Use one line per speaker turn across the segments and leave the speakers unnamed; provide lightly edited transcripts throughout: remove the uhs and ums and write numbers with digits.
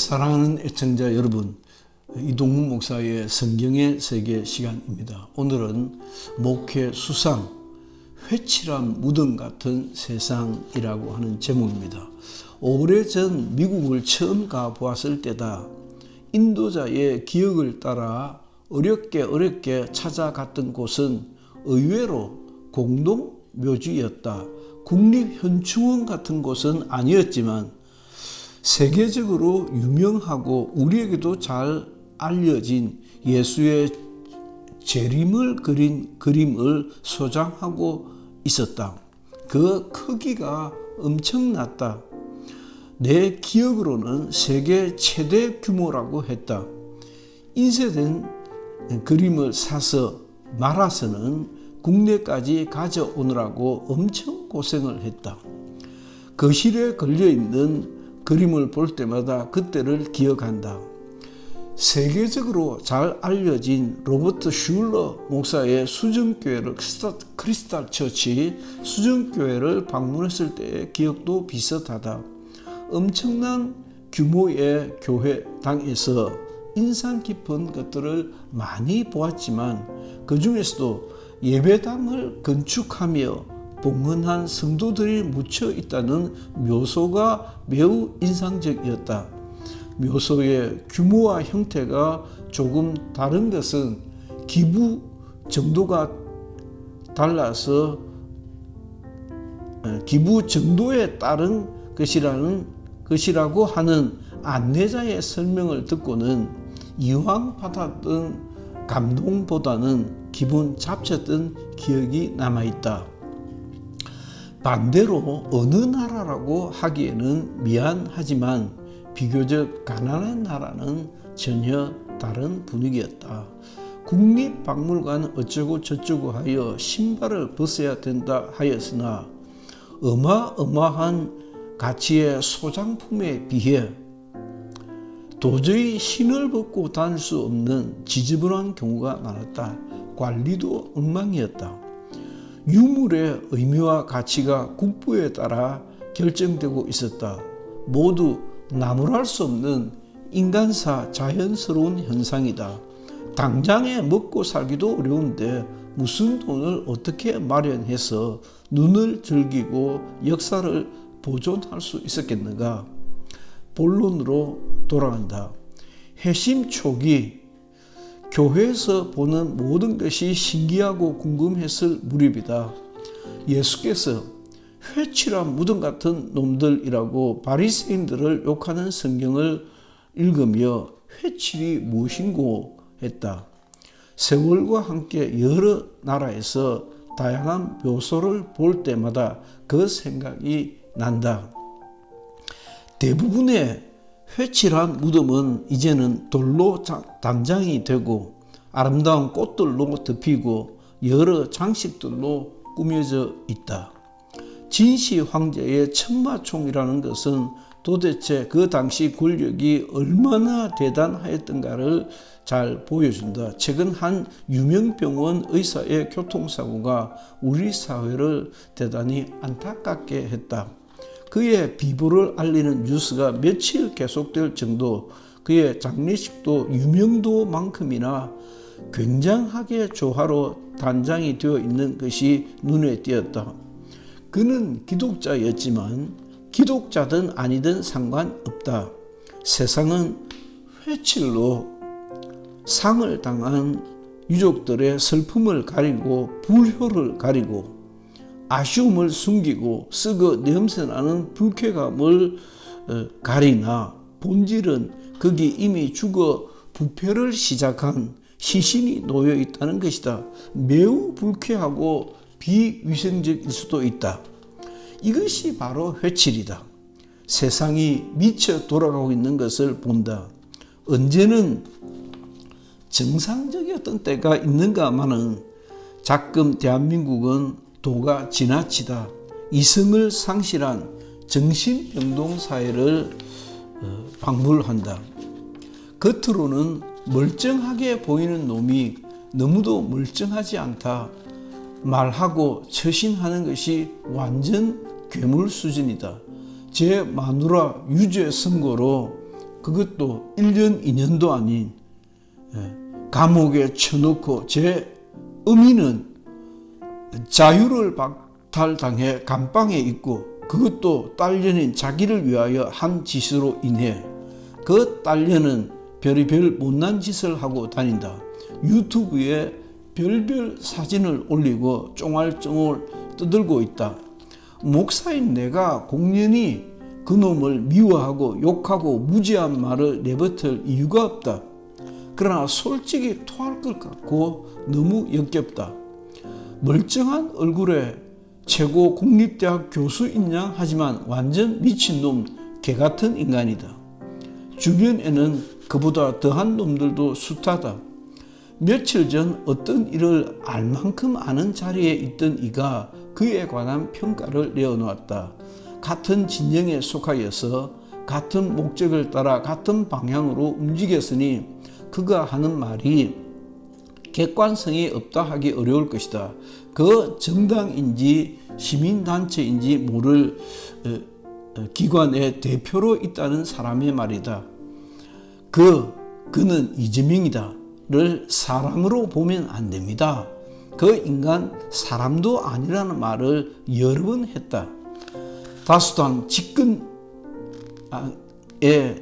사랑하는 애청자 여러분, 이동훈 목사의 성경의 세계 시간입니다. 오늘은 목회 수상, 회칠한 무덤 같은 세상이라고 하는 제목입니다. 오래전 미국을 처음 가보았을 때다. 인도자의 기억을 따라 어렵게 찾아갔던 곳은 의외로 공동묘지였다. 국립현충원 같은 곳은 아니었지만 세계적으로 유명하고 우리에게도 잘 알려진 예수의 재림을 그린 그림을 소장하고 있었다. 그 크기가 엄청났다. 내 기억으로는 세계 최대 규모라고 했다. 인쇄된 그림을 사서 말아서는 국내까지 가져오느라고 엄청 고생을 했다. 거실에 걸려있는 그림을 볼 때마다 그때를 기억한다. 세계적으로 잘 알려진 로버트 슐러 목사의 수정교회를 크리스탈 처치 수정교회를 방문했을 때의 기억도 비슷하다. 엄청난 규모의 교회당에서 인상 깊은 것들을 많이 보았지만 그 중에서도 예배당을 건축하며 봉헌한 성도들이 묻혀 있다는 묘소가 매우 인상적이었다. 묘소의 규모와 형태가 조금 다른 것은 기부 정도가 달라서 기부 정도에 따른 것이라고 하는 안내자의 설명을 듣고는 이왕 받았던 감동보다는 기분 잡쳤던 기억이 남아있다. 반대로 어느 나라라고 하기에는 미안하지만 비교적 가난한 나라는 전혀 다른 분위기였다. 국립박물관 어쩌고 저쩌고 하여 신발을 벗어야 된다 하였으나 어마어마한 가치의 소장품에 비해 도저히 신을 벗고 다닐 수 없는 지저분한 경우가 많았다. 관리도 엉망이었다. 유물의 의미와 가치가 국부에 따라 결정되고 있었다. 모두 나무랄 수 없는 인간사 자연스러운 현상이다. 당장에 먹고 살기도 어려운데 무슨 돈을 어떻게 마련해서 눈을 즐기고 역사를 보존할 수 있었겠는가? 본론으로 돌아간다. 회심 초기 교회에서 보는 모든 것이 신기하고 궁금했을 무렵이다. 예수께서 회칠한 무덤 같은 놈들이라고 바리새인들을 욕하는 성경을 읽으며 회칠이 무엇인고 했다. 세월과 함께 여러 나라에서 다양한 묘소를 볼 때마다 그 생각이 난다. 대부분의 회칠한 무덤은 이제는 돌로 단장이 되고 아름다운 꽃들로 덮이고 여러 장식들로 꾸며져 있다. 진시 황제의 천마총이라는 것은 도대체 그 당시 권력이 얼마나 대단하였던가를 잘 보여준다. 최근 한 유명병원 의사의 교통사고가 우리 사회를 대단히 안타깝게 했다. 그의 비보를 알리는 뉴스가 며칠 계속될 정도, 그의 장례식도 유명도만큼이나 굉장하게 조화로 단장이 되어 있는 것이 눈에 띄었다. 그는 기독자였지만 기독자든 아니든 상관없다. 세상은 회칠로 상을 당한 유족들의 슬픔을 가리고 불효를 가리고 아쉬움을 숨기고 썩어 냄새나는 불쾌감을 가리나 본질은 거기 이미 죽어 부패를 시작한 시신이 놓여 있다는 것이다. 매우 불쾌하고 비위생적일 수도 있다. 이것이 바로 회칠이다. 세상이 미쳐 돌아가고 있는 것을 본다. 언제는 정상적이었던 때가 있는가마는 자금 대한민국은 도가 지나치다. 이성을 상실한 정신병동 사회를 방불한다. 겉으로는 멀쩡하게 보이는 놈이 너무도 멀쩡하지 않다. 말하고 처신하는 것이 완전 괴물 수준이다. 제 마누라 유죄 선고로 그것도 1년, 2년도 아닌 감옥에 쳐놓고 제 어미는 자유를 박탈당해 감방에 있고 그것도 딸년인 자기를 위하여 한 짓으로 인해 그 딸년은 별의별 못난 짓을 하고 다닌다. 유튜브에 별별 사진을 올리고 쫑알쫑알 떠들고 있다. 목사인 내가 공연히 그놈을 미워하고 욕하고 무지한 말을 내뱉을 이유가 없다. 그러나 솔직히 토할 것 같고 너무 역겹다. 멀쩡한 얼굴에 최고 국립대학 교수인 양 하지만 완전 미친놈 개같은 인간이다. 주변에는 그보다 더한 놈들도 숱하다. 며칠 전 어떤 일을 알 만큼 아는 자리에 있던 이가 그에 관한 평가를 내어놓았다. 같은 진영에 속하여서 같은 목적을 따라 같은 방향으로 움직였으니 그가 하는 말이 객관성이 없다 하기 어려울 것이다. 그 정당인지 시민단체인지 모를 기관의 대표로 있다는 사람의 말이다. 그는 이재명이다 를 사람으로 보면 안 됩니다. 그 인간 사람도 아니라는 말을 여러 번 했다. 다수당 집권의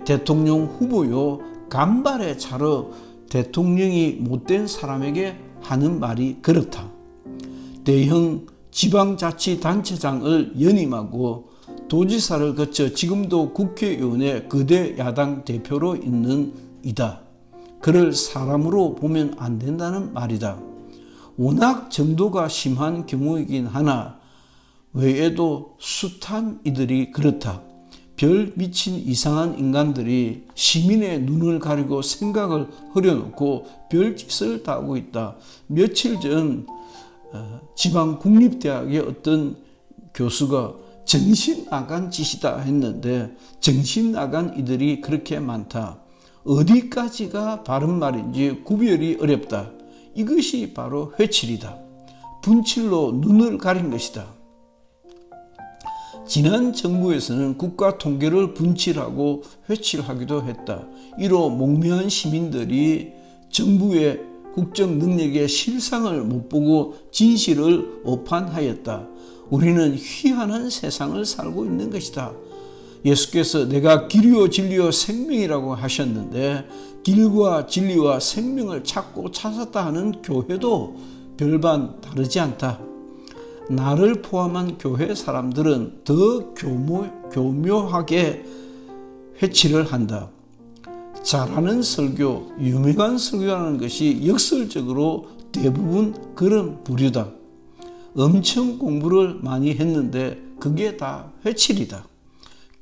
대통령 후보요 간발의 차로 대통령이 못된 사람에게 하는 말이 그렇다. 대형 지방자치단체장을 연임하고 도지사를 거쳐 지금도 국회의원의 거대 야당 대표로 있는 이다. 그를 사람으로 보면 안 된다는 말이다. 워낙 정도가 심한 경우이긴 하나 외에도 숱한 이들이 그렇다. 별 미친 이상한 인간들이 시민의 눈을 가리고 생각을 흐려놓고 별짓을 다 하고 있다. 며칠 전 지방 국립대학의 어떤 교수가 정신 나간 짓이다 했는데 정신 나간 이들이 그렇게 많다. 어디까지가 바른 말인지 구별이 어렵다. 이것이 바로 회칠이다. 분칠로 눈을 가린 것이다. 지난 정부에서는 국가 통계를 분칠하고 회칠하기도 했다. 이로 목매한 시민들이 정부의 국정 능력의 실상을 못 보고 진실을 오판하였다. 우리는 희한한 세상을 살고 있는 것이다. 예수께서 내가 길이요 진리요 생명이라고 하셨는데 길과 진리와 생명을 찾고 찾았다 하는 교회도 별반 다르지 않다. 나를 포함한 교회 사람들은 더 교묘하게 회치를 한다. 잘하는 설교, 유명한 설교라는 것이 역설적으로 대부분 그런 부류다. 엄청 공부를 많이 했는데 그게 다 회칠이다.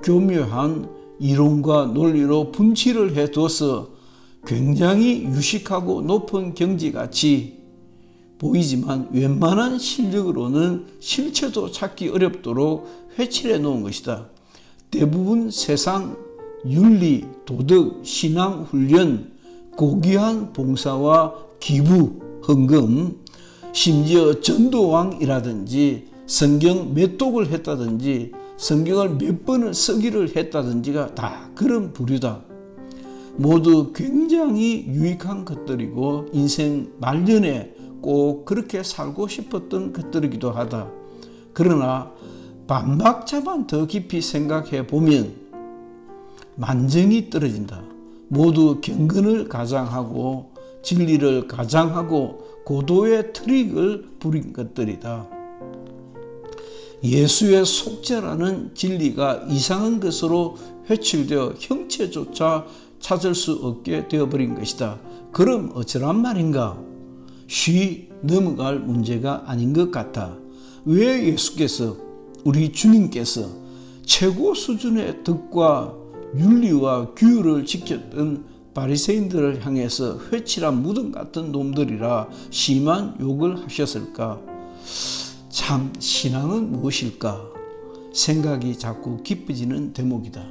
교묘한 이론과 논리로 분칠을 해둬서 굉장히 유식하고 높은 경지같이 보이지만 웬만한 실력으로는 실체도 찾기 어렵도록 회칠해 놓은 것이다. 대부분 세상 윤리, 도덕, 신앙 훈련, 고귀한 봉사와 기부, 헌금, 심지어 전도왕이라든지 성경 몇 독을 했다든지 성경을 몇 번을 쓰기를 했다든지가 다 그런 부류다. 모두 굉장히 유익한 것들이고 인생 말년에 꼭 그렇게 살고 싶었던 것들이기도 하다. 그러나 반박자만 더 깊이 생각해 보면 만정이 떨어진다. 모두 경건을 가장하고 진리를 가장하고 고도의 트릭을 부린 것들이다. 예수의 속죄라는 진리가 이상한 것으로 회칠되어 형체조차 찾을 수 없게 되어버린 것이다. 그럼 어쩌란 말인가? 쉬 넘어갈 문제가 아닌 것 같아. 왜 예수께서 우리 주님께서 최고 수준의 덕과 윤리와 규율을 지켰던 바리새인들을 향해서 회칠한 무덤 같은 놈들이라 심한 욕을 하셨을까? 참 신앙은 무엇일까? 생각이 자꾸 깊어지는 대목이다.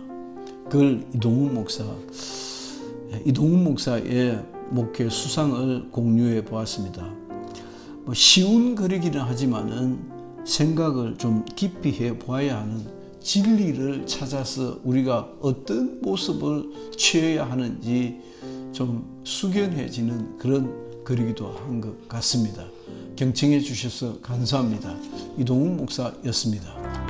그걸 이동훈 목사의 목회 수상을 공유해 보았습니다. 쉬운 글이기는 하지만은 생각을 좀 깊이 해 보아야 하는 진리를 찾아서 우리가 어떤 모습을 취해야 하는지 좀 숙연해지는 그런 글이기도 한 것 같습니다. 경청해 주셔서 감사합니다. 이동훈 목사였습니다.